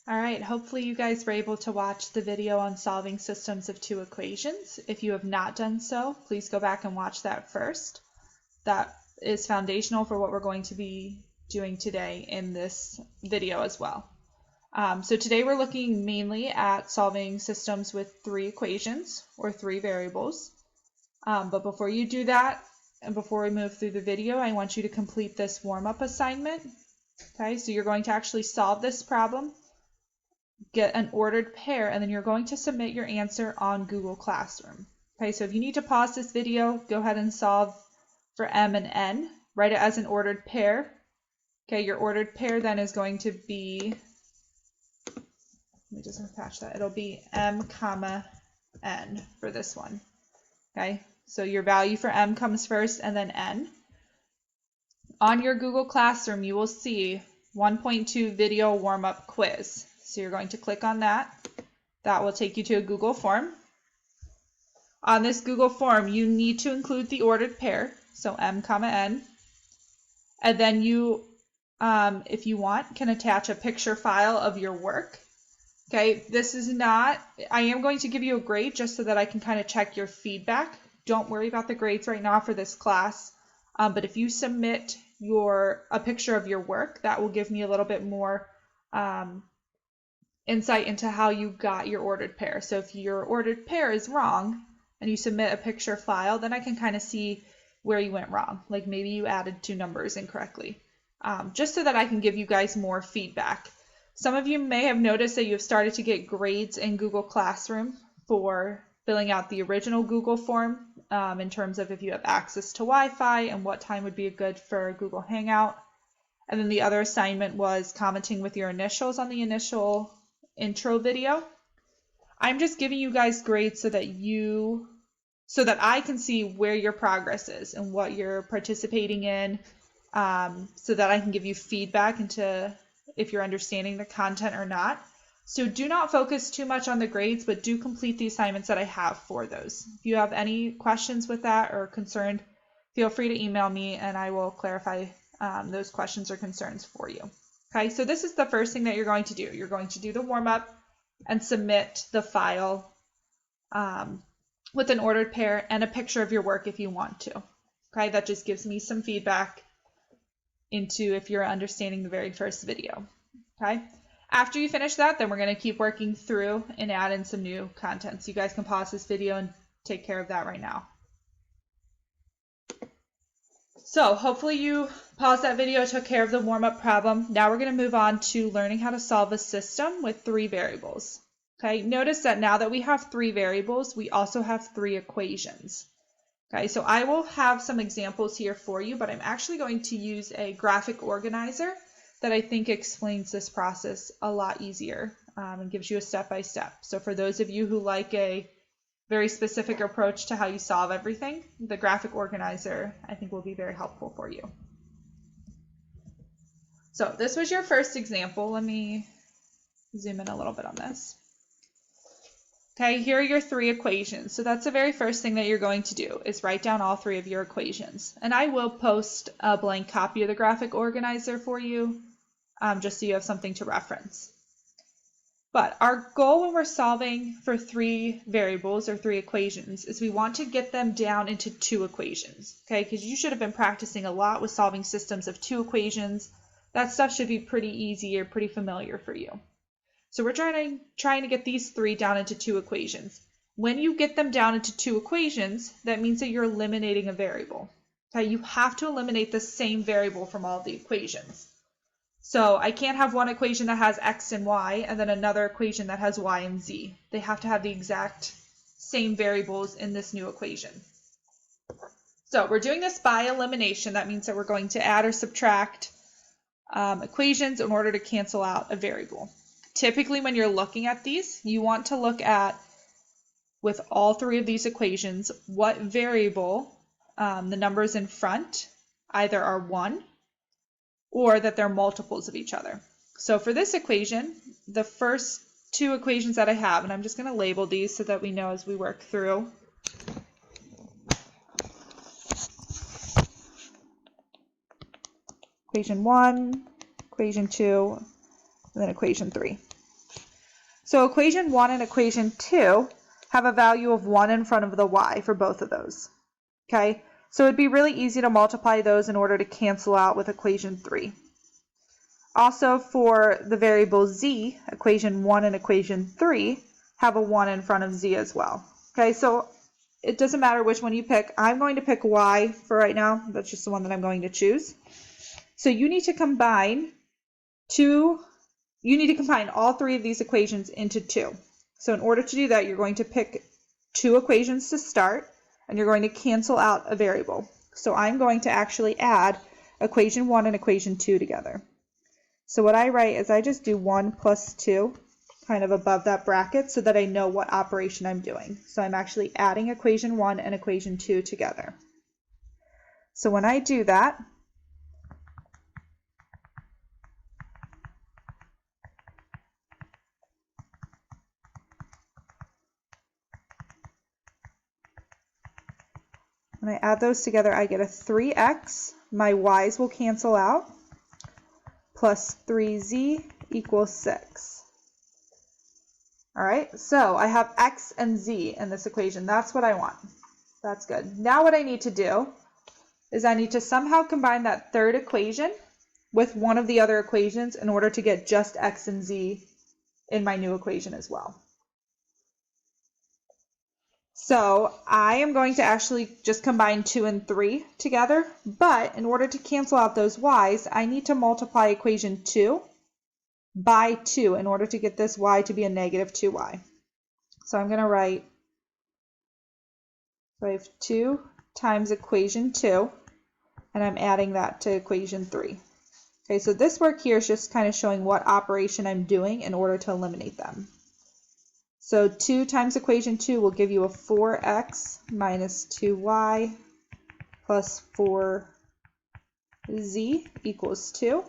All right, hopefully you guys were able to watch the video on solving systems of two equations. If you have not done so, please go back and watch that first. That is foundational for what we're going to be doing today in this video as well. So today we're looking mainly at solving systems with three equations or three variables. But before you do that, and before we move through the video, I want you to complete this warm-up assignment. Okay, so you're going to actually solve this problem, get an ordered pair, and then you're going to submit your answer on Google Classroom. Okay, so if you need to pause this video, go ahead and solve for M and N. Write it as an ordered pair. Okay, your ordered pair then is going to be, let me just attach that, it'll be M comma N for this one. Okay, so your value for M comes first and then N. On your Google Classroom, you will see 1.2 video warm-up quiz. So you're going to click on that. That will take you to a Google form. On this Google form, you need to include the ordered pair, so M comma N. And then you, if you want, can attach a picture file of your work. Okay, this is not, I am going to give you a grade just so that I can kind of check your feedback. Don't worry about the grades right now for this class. But if you submit a picture of your work, that will give me a little bit more insight into how you got your ordered pair. So if your ordered pair is wrong and you submit a picture file, then I can kind of see where you went wrong. Like maybe you added two numbers incorrectly, just so that I can give you guys more feedback. Some of you may have noticed that you have started to get grades in Google Classroom for filling out the original Google form in terms of if you have access to Wi-Fi and what time would be good for Google Hangout. And then the other assignment was commenting with your initials on the initial intro video. I'm just giving you guys grades so that I can see where your progress is and what you're participating in, so that I can give you feedback into if you're understanding the content or not. So do not focus too much on the grades, but do complete the assignments that I have for those. If you have any questions with that or concerned, feel free to email me and I will clarify those questions or concerns for you. Okay, so this is the first thing that you're going to do. You're going to do the warm-up and submit the file with an ordered pair and a picture of your work if you want to. Okay, that just gives me some feedback into if you're understanding the very first video. Okay, after you finish that, then we're going to keep working through and add in some new content. So you guys can pause this video and take care of that right now. So hopefully you paused that video, took care of the warm-up problem. Now we're going to move on to learning how to solve a system with three variables. Okay, notice that now that we have three variables, we also have three equations. Okay, so I will have some examples here for you, but I'm actually going to use a graphic organizer that I think explains this process a lot easier and gives you a step-by-step. So for those of you who like a very specific approach to how you solve everything, the graphic organizer I think will be very helpful for you. So this was your first example. Let me zoom in a little bit on this. Okay, here are your three equations. So that's the very first thing that you're going to do is write down all three of your equations. And I will post a blank copy of the graphic organizer for you, just so you have something to reference. But our goal when we're solving for three variables or three equations is we want to get them down into two equations, okay? Because you should have been practicing a lot with solving systems of two equations. That stuff should be pretty easy or pretty familiar for you. So we're trying to get these three down into two equations. When you get them down into two equations, that means that you're eliminating a variable. Okay, you have to eliminate the same variable from all the equations. So I can't have one equation that has x and y and then another equation that has y and z. They have to have the exact same variables in this new equation. So we're doing this by elimination. That means that we're going to add or subtract equations in order to cancel out a variable. Typically when you're looking at these, you want to look at, with all three of these equations, what variable the numbers in front either are 1 or that they're multiples of each other. So for this equation, the first two equations that I have, and I'm just going to label these so that we know as we work through. Equation 1, equation 2, and then equation 3. So equation 1 and equation 2 have a value of 1 in front of the y for both of those. Okay, so it'd be really easy to multiply those in order to cancel out with equation 3. Also, for the variable z, equation 1 and equation 3 have a 1 in front of z as well. Okay, so it doesn't matter which one you pick. I'm going to pick y for right now. That's just the one that I'm going to choose. So you need to combine all three of these equations into 2. So in order to do that, you're going to pick 2 equations to start, and you're going to cancel out a variable. So I'm going to actually add equation 1 and equation 2 together. So what I write is I just do 1 plus 2 kind of above that bracket so that I know what operation I'm doing. So I'm actually adding equation 1 and equation 2 together. So when I do that, when I add those together, I get a 3x. My y's will cancel out. Plus 3z equals 6. All right, so I have x and z in this equation. That's what I want. That's good. Now what I need to do is I need to somehow combine that third equation with one of the other equations in order to get just x and z in my new equation as well. So I am going to actually just combine 2 and 3 together, but in order to cancel out those y's, I need to multiply equation 2 by 2 in order to get this y to be a negative 2y. So I'm going to write, so I have 2 times equation 2, and I'm adding that to equation 3. Okay, so this work here is just kind of showing what operation I'm doing in order to eliminate them. So 2 times equation 2 will give you a 4x minus 2y plus 4z equals 2.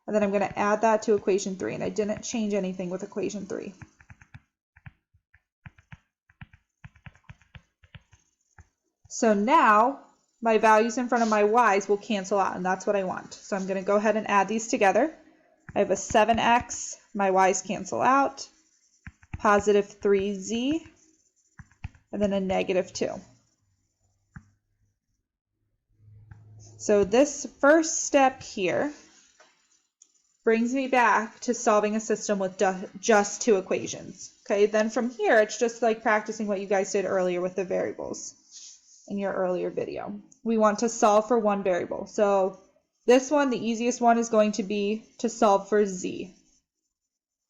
And then I'm going to add that to equation 3, and I didn't change anything with equation 3. So now my values in front of my y's will cancel out, and that's what I want. So I'm going to go ahead and add these together. I have a 7x, my y's cancel out, positive 3z, and then a negative 2. So this first step here brings me back to solving a system with just 2 equations. Okay, then from here, it's just like practicing what you guys did earlier with the variables in your earlier video. We want to solve for one variable. So this one, the easiest one, is going to be to solve for z.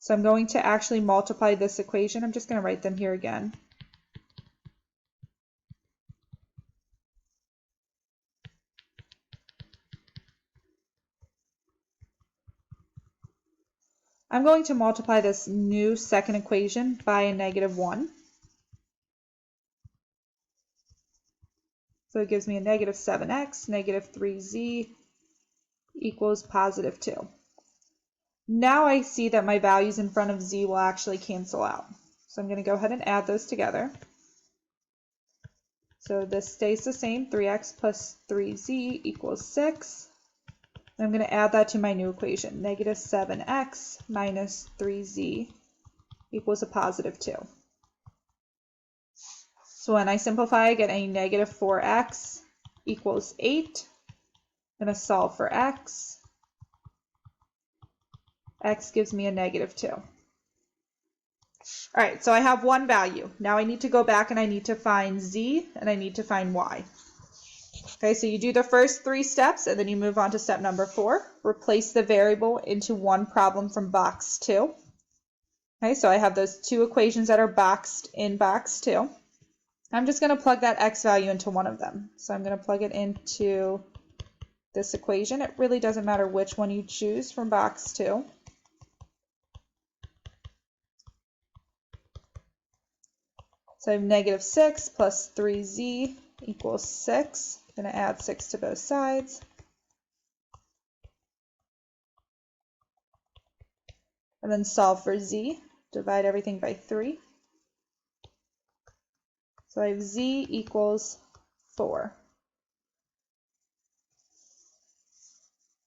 So I'm going to actually multiply this equation. I'm just going to write them here again. I'm going to multiply this new second equation by a negative 1. So it gives me a negative 7x, negative 3z equals positive 2. Now I see that my values in front of z will actually cancel out. So I'm going to go ahead and add those together. So this stays the same, 3x plus 3z equals 6. And I'm going to add that to my new equation, negative 7x minus 3z equals a positive 2. So when I simplify, I get a negative 4x equals 8. I'm going to solve for x. X gives me a negative 2. All right, so I have one value. Now I need to go back and I need to find z and I need to find y. Okay, so you do the first 3 steps and then you move on to step number 4. Replace the variable into one problem from box 2. Okay, so I have those 2 equations that are boxed in box 2. I'm just going to plug that x value into one of them. So I'm going to plug it into this equation. It really doesn't matter which one you choose from box 2. So I have negative 6 plus 3z equals 6. I'm going to add 6 to both sides. And then solve for z. Divide everything by 3. So I have z equals 4.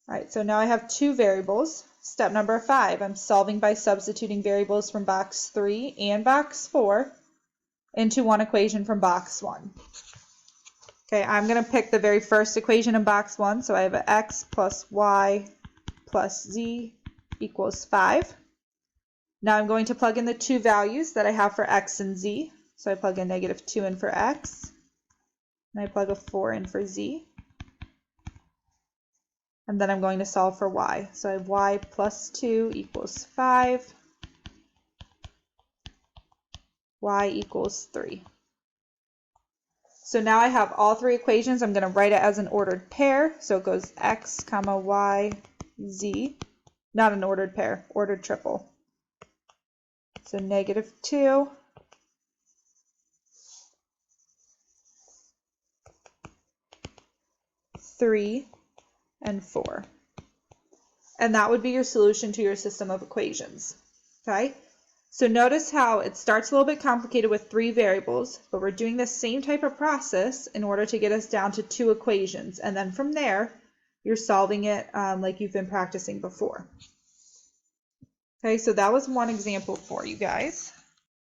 All right, so now I have 2 variables. Step number 5, I'm solving by substituting variables from box 3 and box 4 into one equation from box 1. Okay, I'm going to pick the very first equation in box 1, so I have x plus y plus z equals 5. Now I'm going to plug in the two values that I have for x and z. So I plug in -2 in for x, and I plug a 4 in for z. And then I'm going to solve for y. So I have y plus 2 equals 5, y equals 3. So now I have all three equations. I'm going to write it as an ordered pair. So it goes x, comma, y, z. Not an ordered pair, ordered triple. So -2, 3, and 4. And that would be your solution to your system of equations. Okay? So notice how it starts a little bit complicated with 3 variables, but we're doing the same type of process in order to get us down to 2 equations. And then from there, you're solving it like you've been practicing before. Okay, so that was one example for you guys.